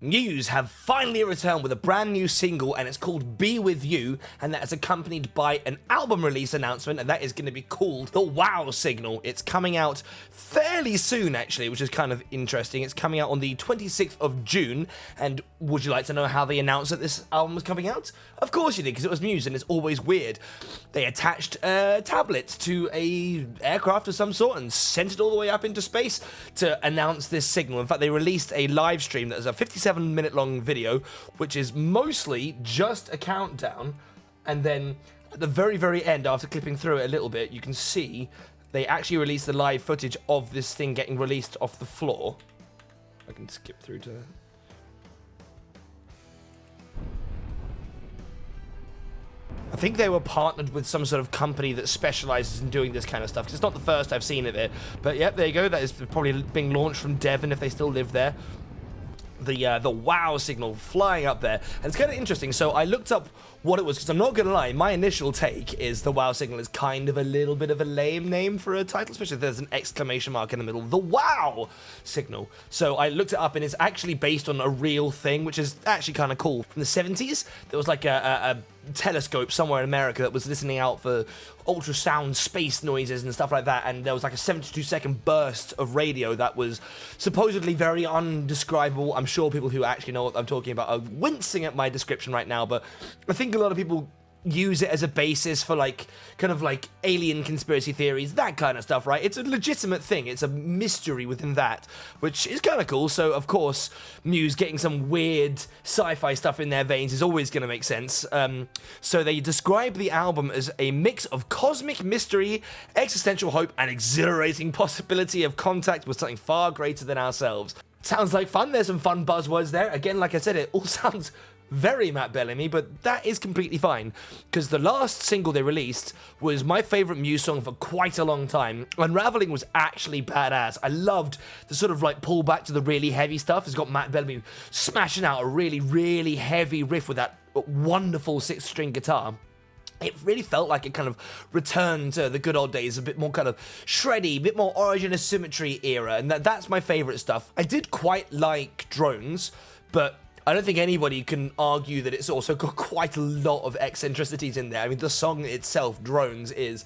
Muse have finally returned with a brand new single, and it's called Be With You, and that is accompanied by an album release announcement, and that is going to be called The Wow Signal. It's coming out fairly soon, actually, which is kind of interesting. It's coming out on the 26th of June, and would you like to know how they announced that this album was coming out? Of course you did, because it was Muse, and it's always weird. They attached a tablet to a aircraft of some sort and sent it all the way up into space to announce this signal. In fact, they released a live stream that is a 57-minute long video, which is mostly just a countdown, and then at the very, very end, after clipping through it a little bit, you can see they actually released the live footage of this thing getting released off the floor. I can skip through to... I think they were partnered with some sort of company that specializes in doing this kind of stuff, because it's not the first I've seen of it. But yeah, there you go. That is probably being launched from Devon if they still live there. The wow signal flying up there, and it's kind of interesting. So I looked up what it was, because I'm not gonna lie, my initial take is the wow signal is kind of a little bit of a lame name for a title, especially if there's an exclamation mark in the middle. The wow signal. So I looked it up, and it's actually based on a real thing, which is actually kind of cool. From the 70s, there was like a telescope somewhere in America that was listening out for ultrasound space noises and stuff like that, and there was like a 72-second burst of radio that was supposedly very undescribable. I'm sure people who actually know what I'm talking about are wincing at my description right now, but I think a lot of people use it as a basis for like kind of like alien conspiracy theories, that kind of stuff, right? It's a legitimate thing. It's a mystery within that, which is kind of cool. So of course, Muse getting some weird sci-fi stuff in their veins is always going to make sense. So they describe the album as a mix of cosmic mystery, existential hope, and exhilarating possibility of contact with something far greater than ourselves. Sounds like fun. There's some fun buzzwords there. Again, like I said, it all sounds very Matt Bellamy, but that is completely fine, because the last single they released was my favorite Muse song for quite a long time. Unravelling was actually badass. I loved the sort of like pull back to the really heavy stuff. It's got Matt Bellamy smashing out a really, really heavy riff with that wonderful 6-string guitar. It really felt like it kind of returned to the good old days, a bit more kind of shreddy, a bit more Origin of Symmetry era, and that's my favorite stuff. I did quite like Drones, but I don't think anybody can argue that it's also got quite a lot of eccentricities in there. I mean, the song itself, Drones, is...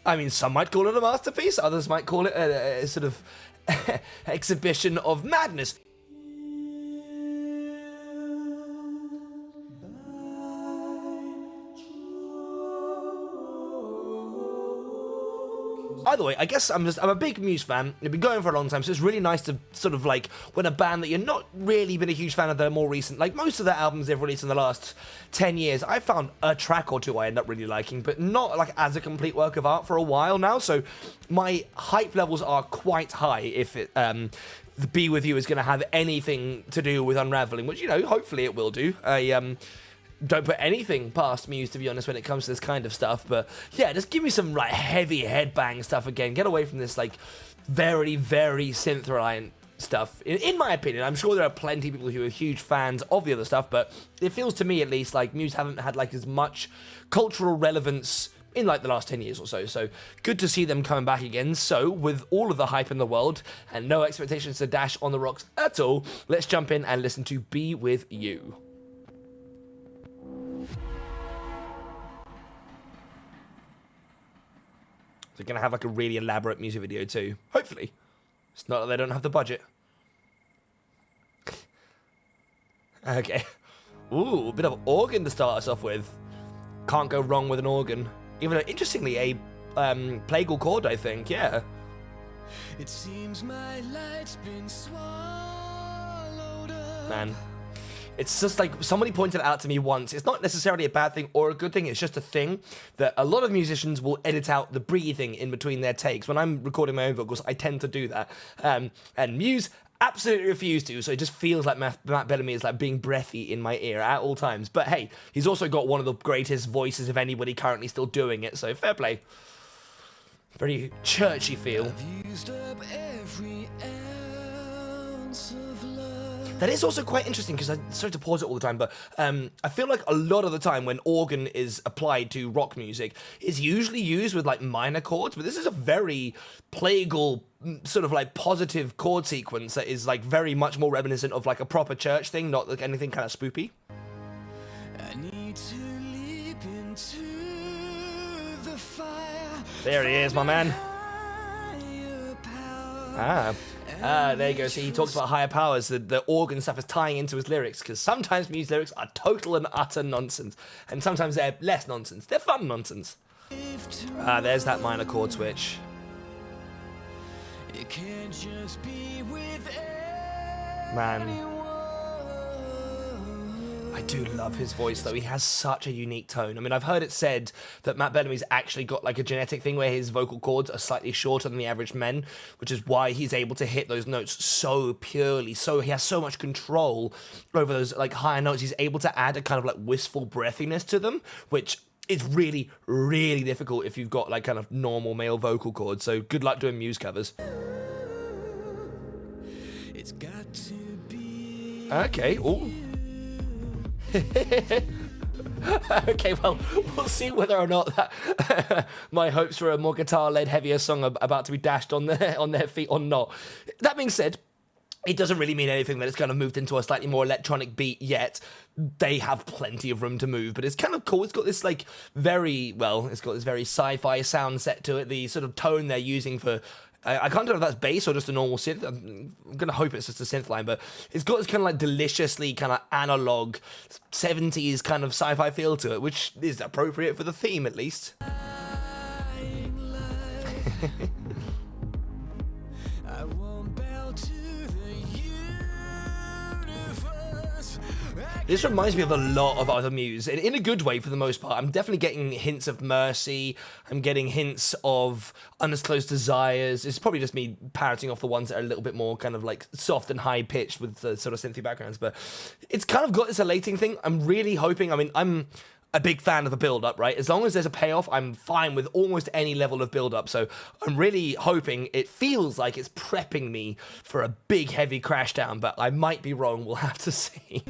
I mean, some might call it a masterpiece, others might call it a sort of exhibition of madness. Either way, I guess I'm a big Muse fan. I've been going for a long time, so it's really nice to sort of like, when a band that you're not really been a huge fan of, their more recent, like most of the albums they've released in the last 10 years, I found a track or two I end up really liking, but not like as a complete work of art for a while now, so my hype levels are quite high if it, the Be With You is going to have anything to do with Unravelling, which, you know, hopefully it will do. Don't put anything past Muse, to be honest, when it comes to this kind of stuff, but yeah, just give me some like heavy headbang stuff again. Get away from this like very, very synth-reliant stuff, in my opinion. I'm sure there are plenty of people who are huge fans of the other stuff, but it feels to me at least like Muse haven't had like as much cultural relevance in like the last 10 years or so, so good to see them coming back again. So with all of the hype in the world and no expectations to dash on the rocks at all, let's jump in and listen to Be With You. They're going to have like a really elaborate music video too. Hopefully. It's not that they don't have the budget. Okay. Ooh, a bit of organ to start us off with. Can't go wrong with an organ. Even though, interestingly, a plagal chord, I think, yeah. It seems my light's been swallowed up. Man. It's just like, somebody pointed out to me once, it's not necessarily a bad thing or a good thing, it's just a thing that a lot of musicians will edit out the breathing in between their takes. When I'm recording my own vocals, I tend to do that. And Muse absolutely refused to, so it just feels like Matt Bellamy is like being breathy in my ear at all times. But hey, he's also got one of the greatest voices of anybody currently still doing it, so fair play. Very churchy feel. I've used up every ounce of love. That is also quite interesting because I'm sorry to pause it all the time, but I feel like a lot of the time when organ is applied to rock music, it's usually used with like minor chords, but this is a very plagal sort of like positive chord sequence that is like very much more reminiscent of like a proper church thing, not like anything kind of spoopy. I need to leap into the fire. There he is, my man. There you go. See, he talks about higher powers. The organ stuff is tying into his lyrics, because sometimes Muse lyrics are total and utter nonsense, and sometimes they're less nonsense. They're fun nonsense. There's that minor chord switch. It can't just be with man. I do love his voice, though. He has such a unique tone. I mean, I've heard it said that Matt Bellamy's actually got like a genetic thing where his vocal cords are slightly shorter than the average men, which is why he's able to hit those notes so purely. So he has so much control over those like higher notes. He's able to add a kind of like wistful breathiness to them, which is really, really difficult if you've got like kind of normal male vocal cords. So good luck doing Muse covers. It's got to be okay. Ooh. Okay, well, we'll see whether or not that my hopes for a more guitar-led, heavier song are about to be dashed on their feet or not. That being said, it doesn't really mean anything that it's kind of moved into a slightly more electronic beat yet. They have plenty of room to move, but it's kind of cool. It's got this like it's got this very sci-fi sound set to it. The sort of tone they're using for I can't tell if that's bass or just a normal synth. I'm going to hope it's just a synth line, but it's got this kind of like deliciously kind of analog 70s kind of sci-fi feel to it, which is appropriate for the theme at least. This reminds me of a lot of other Muse, in a good way for the most part. I'm definitely getting hints of Mercy, I'm getting hints of Undisclosed Desires. It's probably just me parroting off the ones that are a little bit more kind of like soft and high-pitched with the sort of synthy backgrounds, but it's kind of got this elating thing. I'm really hoping, I mean, I'm a big fan of the build-up, right? As long as there's a payoff, I'm fine with almost any level of build-up. So I'm really hoping it feels like it's prepping me for a big, heavy crash down, but I might be wrong. We'll have to see.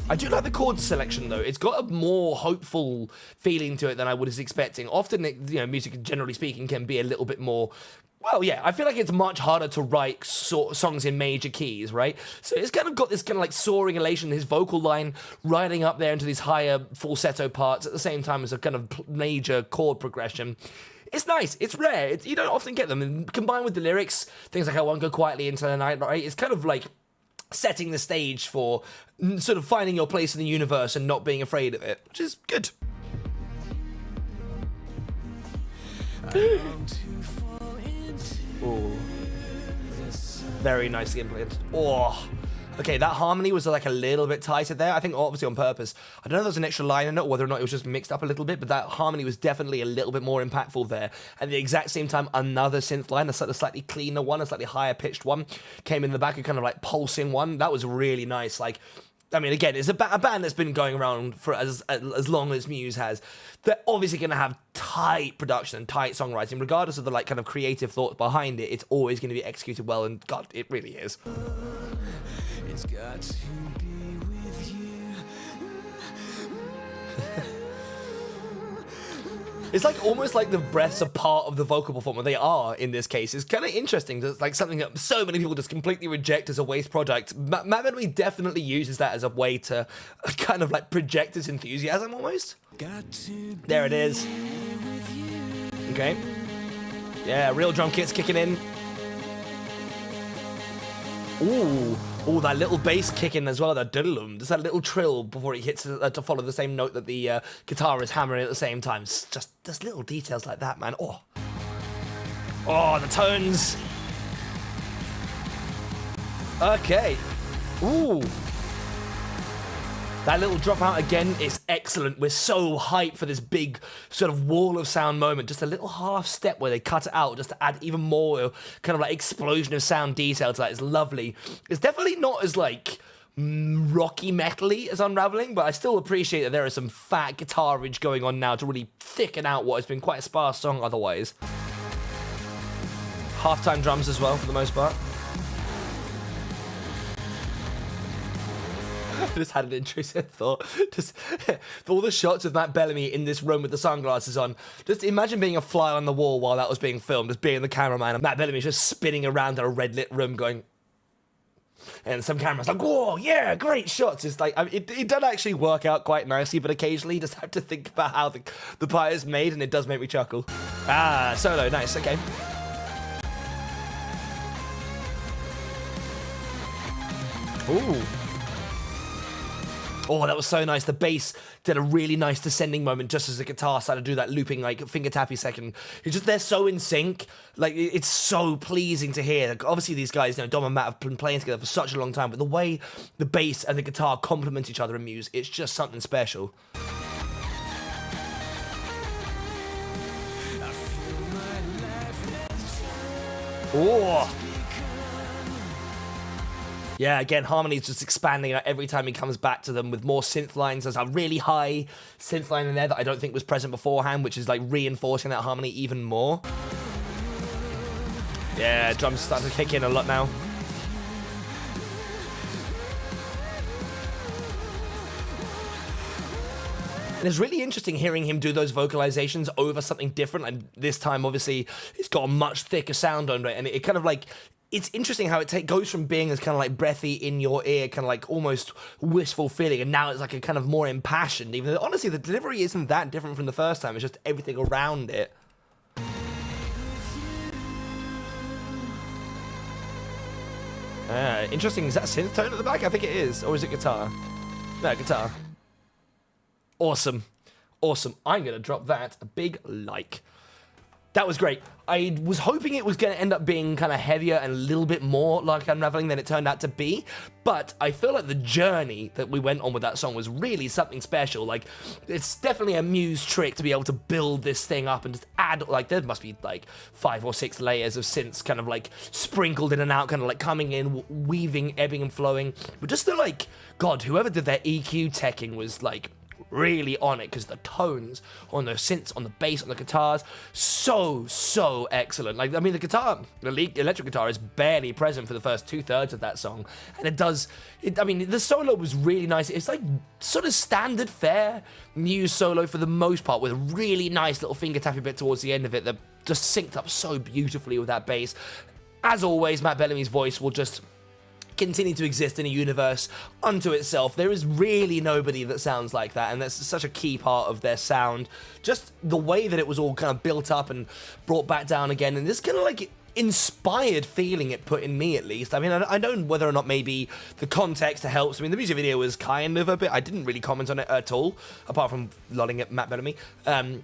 I do like the chord selection, though. It's got a more hopeful feeling to it than I was expecting. Often, music, generally speaking, can be a little bit more... Well, yeah, I feel like it's much harder to write songs in major keys, right? So it's kind of got this kind of like soaring elation, his vocal line riding up there into these higher falsetto parts at the same time as a kind of major chord progression. It's nice, it's rare, you don't often get them. And combined with the lyrics, things like I Won't Go Quietly Into the Night, right? It's kind of like setting the stage for sort of finding your place in the universe and not being afraid of it, which is good. Oh, very nicely implemented. Oh, okay, that harmony was like a little bit tighter there. I think obviously on purpose. I don't know if there's an extra line in it or whether or not it was just mixed up a little bit, but that harmony was definitely a little bit more impactful there. At the exact same time, another synth line, a slightly cleaner one, a slightly higher pitched one, came in the back, a kind of like pulsing one. That was really nice. Like, I mean, again, it's a band that's been going around for as long as Muse has. They're obviously going to have tight production and tight songwriting, regardless of the like kind of creative thought behind it. It's always going to be executed well, and God, it really is. It's got to be with you. It's like almost like the breaths are part of the vocal performer. They are in this case. It's kind of interesting. That's like something that so many people just completely reject as a waste product. Matt Belamy definitely uses that as a way to kind of like project his enthusiasm almost. There it is. Okay. Yeah, real drum kit's kicking in. Ooh, that little bass kick in as well, that diddle-um. There's that little trill before it hits to follow the same note that the guitar is hammering at the same time. It's just, there's little details like that, man. Oh, the tones. Okay. Ooh. That little drop out again is excellent. We're so hyped for this big sort of wall of sound moment. Just a little half step where they cut it out just to add even more kind of like explosion of sound detail to that. It's lovely. It's definitely not as like rocky metally as Unravelling, but I still appreciate that there is some fat guitarage going on now to really thicken out what has been quite a sparse song otherwise. Halftime drums as well for the most part. I just had an intrusive thought. Just all the shots of Matt Bellamy in this room with the sunglasses on. Just imagine being a fly on the wall while that was being filmed, just being the cameraman, and Matt Bellamy's just spinning around in a red lit room going. And some camera's like, whoa, yeah, great shots. It's like, I mean, it does actually work out quite nicely, but occasionally you just have to think about how the pie is made, and it does make me chuckle. Ah, solo, nice, okay. Ooh. Oh, that was so nice. The bass did a really nice descending moment just as the guitar started to do that looping, like, finger tappy second. It's just, they're so in sync. Like, it's so pleasing to hear. Like, obviously, these guys, you know, Dom and Matt have been playing together for such a long time, but the way the bass and the guitar complement each other in Muse, it's just something special. Oh! Yeah, again, harmony's just expanding every time he comes back to them with more synth lines. There's a really high synth line in there that I don't think was present beforehand, which is like reinforcing that harmony even more. Yeah, drums starting to kick in a lot now. And it's really interesting hearing him do those vocalizations over something different. And this time, obviously, it's got a much thicker sound on it. And it kind of like, it's interesting how it goes from being as kind of like breathy in your ear, kind of like almost wistful feeling, and now it's like a kind of more impassioned, even though honestly the delivery isn't that different from the first time, it's just everything around it. Interesting, is that synth tone at the back? I think it is, or is it guitar? No, guitar. Awesome. Awesome. I'm going to drop that a big like. That was great. I was hoping it was going to end up being kind of heavier and a little bit more like Unravelling than it turned out to be, but I feel like the journey that we went on with that song was really something special. Like, it's definitely a Muse trick to be able to build this thing up and just add, like, there must be like 5 or 6 layers of synths kind of like sprinkled in and out, kind of like coming in, weaving, ebbing and flowing. But just the like, God, whoever did their EQ teching was like, really on it, because the tones on the synths, on the bass, on the guitars, so excellent. Like, I mean, the electric guitar is barely present for the first 2/3 of that song, and I mean, the solo was really nice. It's like sort of standard fare Muse solo for the most part, with a really nice little finger tappy bit towards the end of it that just synced up so beautifully with that bass. As always, Matt Bellamy's voice will just continue to exist in a universe unto itself. There is really nobody that sounds like that, and that's such a key part of their sound. Just the way that it was all kind of built up and brought back down again, and this kind of like inspired feeling it put in me, at least. I mean, I don't know whether or not maybe the context helps. I mean, the music video was kind of a bit, I didn't really comment on it at all, apart from lolling at Matt Bellamy.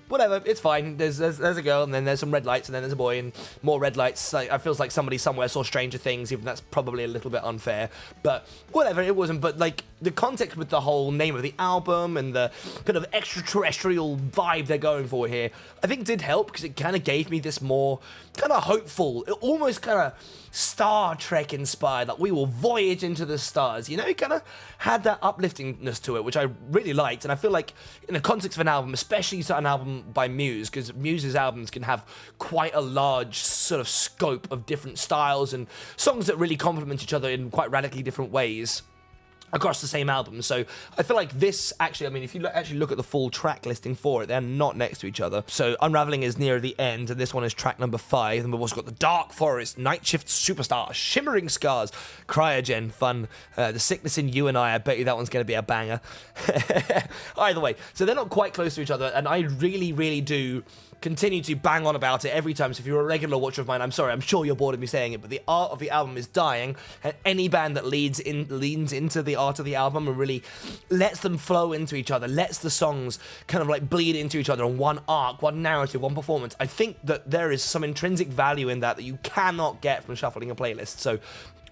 Whatever, it's fine. There's a girl, and then there's some red lights, and then there's a boy, and more red lights. Like, I feels like somebody somewhere saw Stranger Things, even that's probably a little bit unfair, but whatever, it wasn't. But like, the context with the whole name of the album and the kind of extraterrestrial vibe they're going for here, I think did help, because it kind of gave me this more kind of hopeful, almost kind of Star Trek inspired, like we will voyage into the stars, you know. It kind of had that upliftingness to it, which I really liked. And I feel like in the context of an album, especially an album by Muse, because Muse's albums can have quite a large sort of scope of different styles and songs that really complement each other in quite radically different ways across the same album. So I feel like this actually, I mean, if you actually look at the full track listing for it, they're not next to each other. So Unravelling is near the end, and this one is track number 5. And we've also got The Dark Forest, Night Shift Superstar, Shimmering Scars, Cryogen, Fun, The Sickness in You and I bet you that one's going to be a banger. Either way, so they're not quite close to each other, and I really do continue to bang on about it every time. So if you're a regular watcher of mine, I'm sorry, I'm sure you're bored of me saying it, but the art of the album is dying, and any band that leans into the art of the album and really lets them flow into each other, lets the songs kind of like bleed into each other on one arc, one narrative, one performance, I think that there is some intrinsic value in that you cannot get from shuffling a playlist. So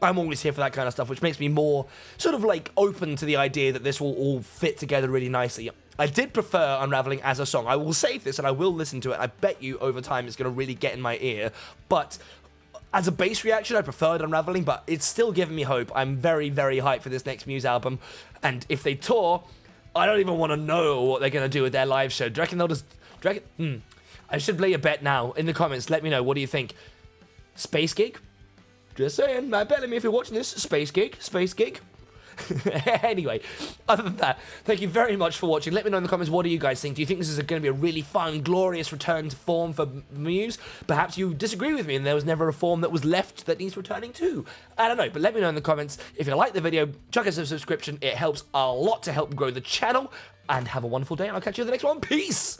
I'm always here for that kind of stuff, which makes me more sort of like open to the idea that this will all fit together really nicely. I did prefer Unravelling as a song. I will save this and I will listen to it. I bet you over time it's going to really get in my ear. But as a bass reaction, I preferred Unravelling, but it's still giving me hope. I'm very hyped for this next Muse album. And if they tour, I don't even want to know what they're going to do with their live show. Do you reckon they'll just... I should play a bet now. In the comments, let me know. What do you think? Space gig? Just saying. Matt Bellamy, if you're watching this, space gig. Anyway, other than that, thank you very much for watching. Let me know in the comments, what do you guys think? Do you think this is going to be a really fun, glorious return to form for Muse? Perhaps you disagree with me and there was never a form that was left that needs returning to. I don't know, but let me know in the comments. If you like the video, chuck us a subscription. It helps a lot to help grow the channel. And have a wonderful day, and I'll catch you in the next one. Peace!